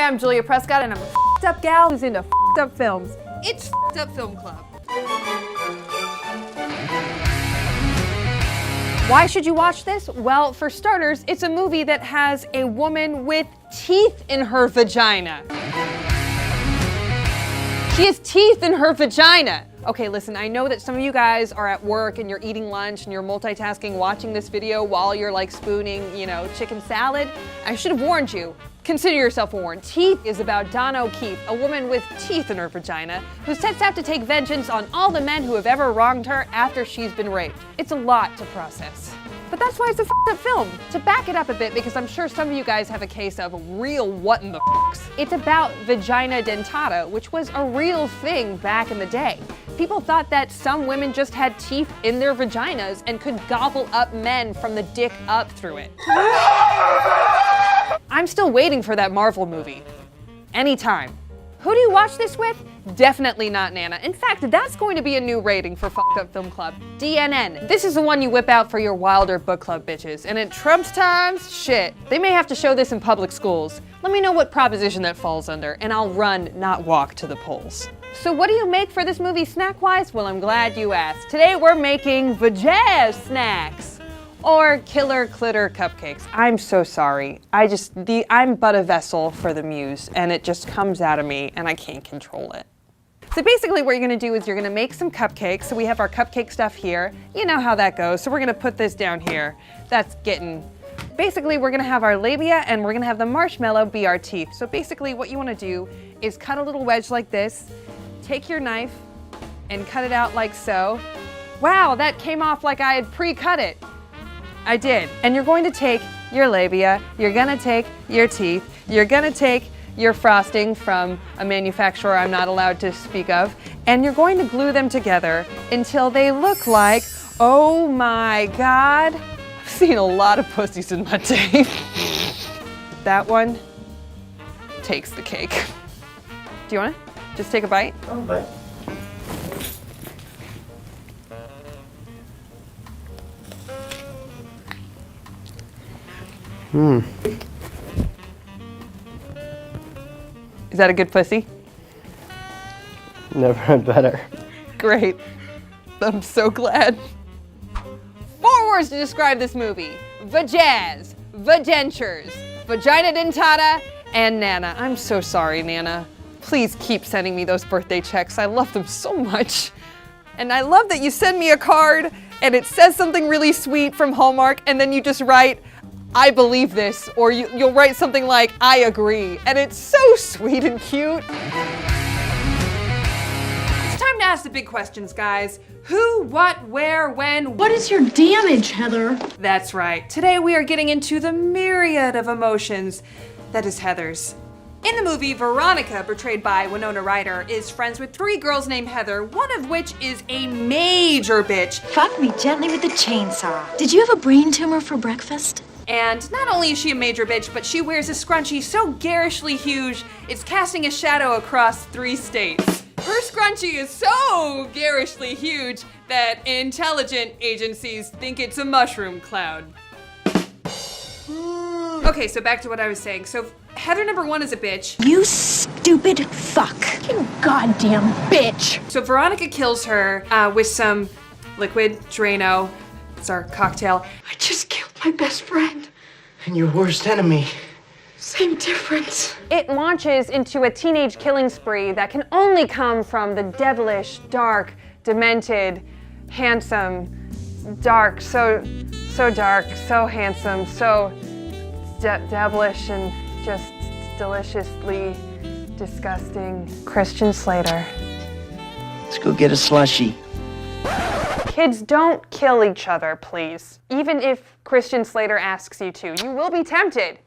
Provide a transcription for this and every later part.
Hi, I'm Julia Prescott, and I'm a f***ed up gal who's into f***ed up films. It's F***ed Up Film Club. Why should you watch this? Well, for starters, it's a movie that has a woman with teeth in her vagina. She has teeth in her vagina. Okay, listen, I know that some of you guys are at work and you're eating lunch and you're multitasking, watching this video while you're like spooning, chicken salad. I should have warned you. Consider yourself warned. Teeth is about Dawn O'Keefe, a woman with teeth in her vagina, who sets out to take vengeance on all the men who have ever wronged her after she's been raped. It's a lot to process. But that's why it's a f***ed up film. To back it up a bit, because I'm sure some of you guys have a case of real what in the f***s. It's about vagina dentata, which was a real thing back in the day. People thought that some women just had teeth in their vaginas and could gobble up men from the dick up through it. I'm still waiting for that Marvel movie. Anytime. Who do you watch this with? Definitely not Nana. In fact, that's going to be a new rating for F***ed Up Film Club. DNN. This is the one you whip out for your Wilder book club bitches. And at Trump's times, shit. They may have to show this in public schools. Let me know what proposition that falls under, and I'll run, not walk, to the polls. So what do you make for this movie snack-wise? Well, I'm glad you asked. Today we're making vajazz snacks. Or killer clitter cupcakes. I'm so sorry. I'm but a vessel for the muse, and it just comes out of me, and I can't control it. So basically what you're gonna do is you're gonna make some cupcakes. So we have our cupcake stuff here. You know how that goes. So we're gonna put this down here. Basically we're gonna have our labia and we're gonna have the marshmallow be our teeth. So basically what you wanna do is cut a little wedge like this, take your knife and cut it out like so. Wow, that came off like I had pre-cut it. I did. And you're going to take your labia, you're gonna take your teeth, you're gonna take your frosting from a manufacturer I'm not allowed to speak of, and you're going to glue them together until they look like, oh my God, I've seen a lot of pussies in my day. That one takes the cake. Do you wanna just take a bite? Oh, bite. Is that a good pussy? Never had better. Great. I'm so glad. 4 words to describe this movie. Vajazz, vadentures, vagina dentata, and Nana. I'm so sorry, Nana. Please keep sending me those birthday checks. I love them so much. And I love that you send me a card and it says something really sweet from Hallmark and then you just write, I believe this, or you'll write something like, I agree, and it's so sweet and cute. It's time to ask the big questions, guys. Who, what, where, when? What is your damage, Heather? That's right. Today we are getting into the myriad of emotions that is Heather's. In the movie, Veronica, portrayed by Winona Ryder, is friends with 3 girls named Heather, one of which is a major bitch. Fuck me gently with the chainsaw. Did you have a brain tumor for breakfast? And not only is she a major bitch, but she wears a scrunchie so garishly huge, it's casting a shadow across 3 states. Her scrunchie is so garishly huge that intelligent agencies think it's a mushroom cloud. Okay, so back to what I was saying. So Heather number 1 is a bitch. You stupid fuck. You goddamn bitch. So Veronica kills her with some liquid Drano. It's our cocktail. I just killed my best friend. And your worst enemy. Same difference. It launches into a teenage killing spree that can only come from the devilish, dark, demented, handsome, dark, so dark, so handsome, so devilish and just deliciously disgusting Christian Slater. Let's go get a slushie. Kids, don't kill each other, please. Even if Christian Slater asks you to, you will be tempted.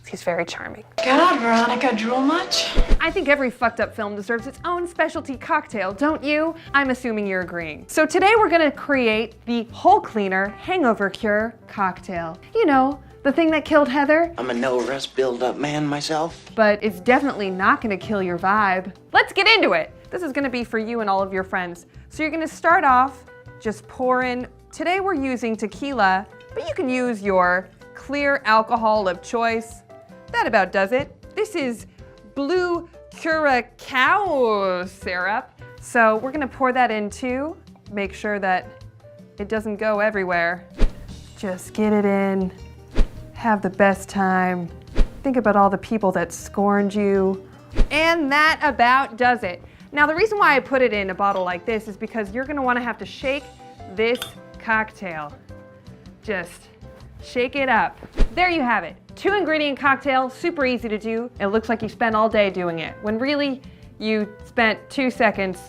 He's very charming. God, Veronica, drool much? I think every fucked up film deserves its own specialty cocktail, don't you? I'm assuming you're agreeing. So today we're gonna create the Hole Cleaner Hangover Cure cocktail. You know, the thing that killed Heather, I'm a no-rest build-up man myself. but it's definitely not gonna kill your vibe. Let's get into it. This is gonna be for you and all of your friends. So you're gonna start off just pour in, today we're using tequila, but you can use your clear alcohol of choice. That about does it. This is blue curacao syrup. So we're gonna pour that in too. Make sure that it doesn't go everywhere. Just get it in, have the best time. Think about all the people that scorned you. And that about does it. Now the reason why I put it in a bottle like this is because you're gonna wanna have to shake this cocktail. Just shake it up. There you have it. 2-ingredient cocktail, super easy to do. It looks like you spent all day doing it, when really you spent 2 seconds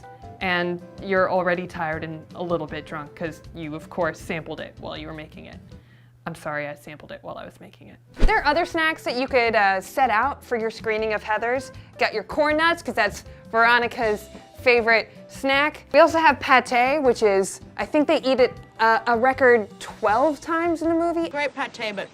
and you're already tired and a little bit drunk because you, of course, sampled it while you were making it. I'm sorry, I sampled it while I was making it. There are other snacks that you could set out for your screening of Heather's. Got your corn nuts, because that's Veronica's favorite snack. We also have pate, which is, I think they eat it a record 12 times in the movie. Great pate, but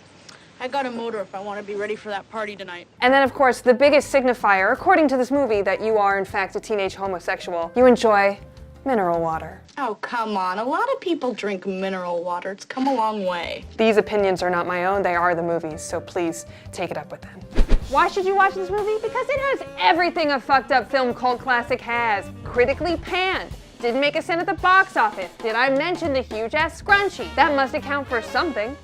I got a motor if I want to be ready for that party tonight. And then, of course, the biggest signifier, according to this movie, that you are, in fact, a teenage homosexual. You enjoy mineral water. Oh, come on. A lot of people drink mineral water. It's come a long way. These opinions are not my own, they are the movies, so please take it up with them. Why should you watch this movie? Because it has everything a fucked up film cult classic has. Critically panned. Didn't make a cent at the box office. Did I mention the huge ass scrunchie? That must account for something.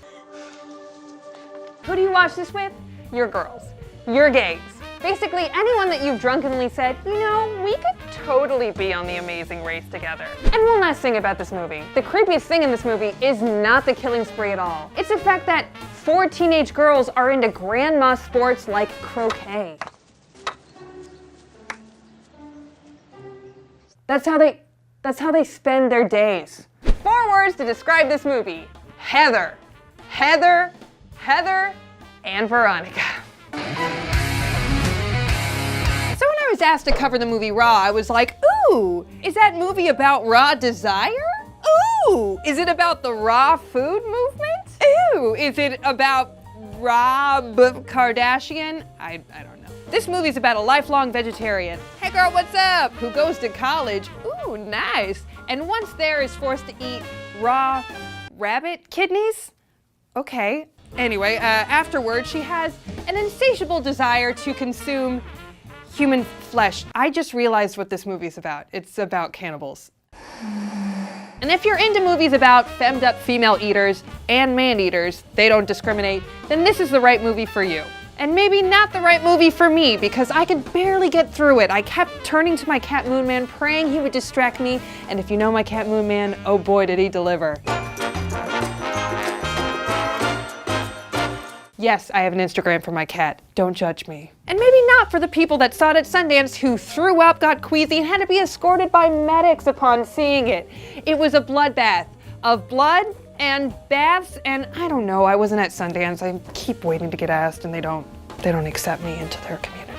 Who do you watch this with? Your girls. Your gays. Basically, anyone that you've drunkenly said, you know, we could totally be on The Amazing Race together. And one last thing about this movie. The creepiest thing in this movie is not the killing spree at all. It's the fact that 4 teenage girls are into grandma sports like croquet. That's how they spend their days. 4 words to describe this movie. Heather. Heather, Heather, and Veronica. So when I was asked to cover the movie Raw, I was like, ooh, is that movie about raw desire? Ooh, is it about the raw food movement? Ooh, is it about Rob Kardashian? I don't know. This movie's about a lifelong vegetarian. Hey girl, what's up? Who goes to college. Ooh, nice. And once there is forced to eat raw rabbit kidneys? Okay. Anyway, afterward, she has an insatiable desire to consume human flesh. I just realized what this movie's about. It's about cannibals. And if you're into movies about femmed up female eaters and man eaters, they don't discriminate, then this is the right movie for you. And maybe not the right movie for me, because I could barely get through it. I kept turning to my cat Moon Man, praying he would distract me, and if you know my cat Moon Man, oh boy did he deliver. Yes, I have an Instagram for my cat. Don't judge me. And maybe not for the people that saw it at Sundance who threw up, got queasy, and had to be escorted by medics upon seeing it. It was a bloodbath of blood and baths, and I don't know, I wasn't at Sundance. I keep waiting to get asked, and they don't accept me into their community.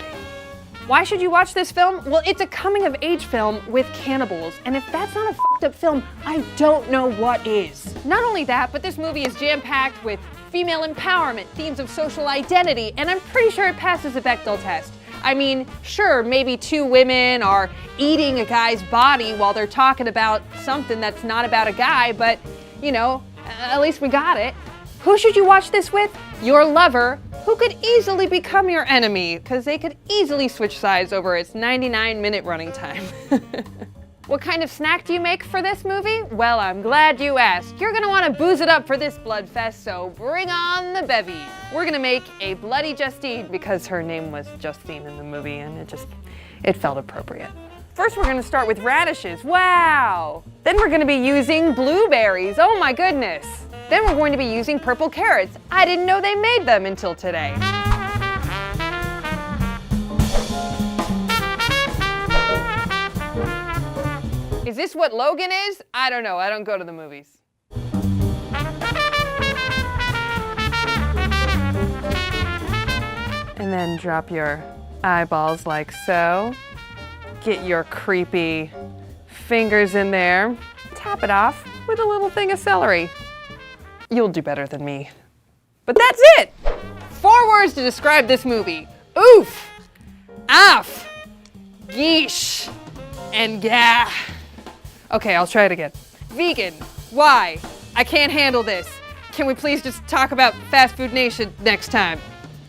Why should you watch this film? Well, it's a coming-of-age film with cannibals, and if that's not a fucked up film, I don't know what is. Not only that, but this movie is jam-packed with female empowerment, themes of social identity, and I'm pretty sure it passes a Bechdel test. I mean, sure, maybe 2 women are eating a guy's body while they're talking about something that's not about a guy, but, you know, at least we got it. Who should you watch this with? Your lover, who could easily become your enemy, because they could easily switch sides over its 99-minute running time. What kind of snack do you make for this movie? Well, I'm glad you asked. You're gonna wanna booze it up for this blood fest, so bring on the bevy. We're gonna make a Bloody Justine, because her name was Justine in the movie, and it felt appropriate. First, we're gonna start with radishes. Wow! Then we're gonna be using blueberries. Oh my goodness! Then we're going to be using purple carrots. I didn't know they made them until today. Is this what Logan is? I don't know, I don't go to the movies. And then drop your eyeballs like so. Get your creepy fingers in there. Top it off with a little thing of celery. You'll do better than me. But that's it! 4 words to describe this movie. Oof, off, geesh, and gah. Okay, I'll try it again. Vegan, why? I can't handle this. Can we please just talk about Fast Food Nation next time?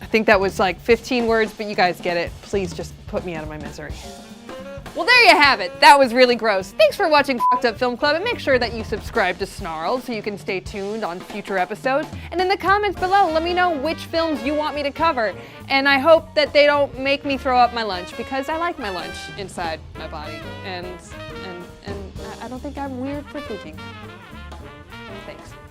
I think that was like 15 words, but you guys get it. Please just put me out of my misery. Well, there you have it. That was really gross. Thanks for watching Fucked Up Film Club, and make sure that you subscribe to Snarled so you can stay tuned on future episodes. And in the comments below, let me know which films you want me to cover. And I hope that they don't make me throw up my lunch, because I like my lunch inside my body. And I don't think I'm weird for thinking that.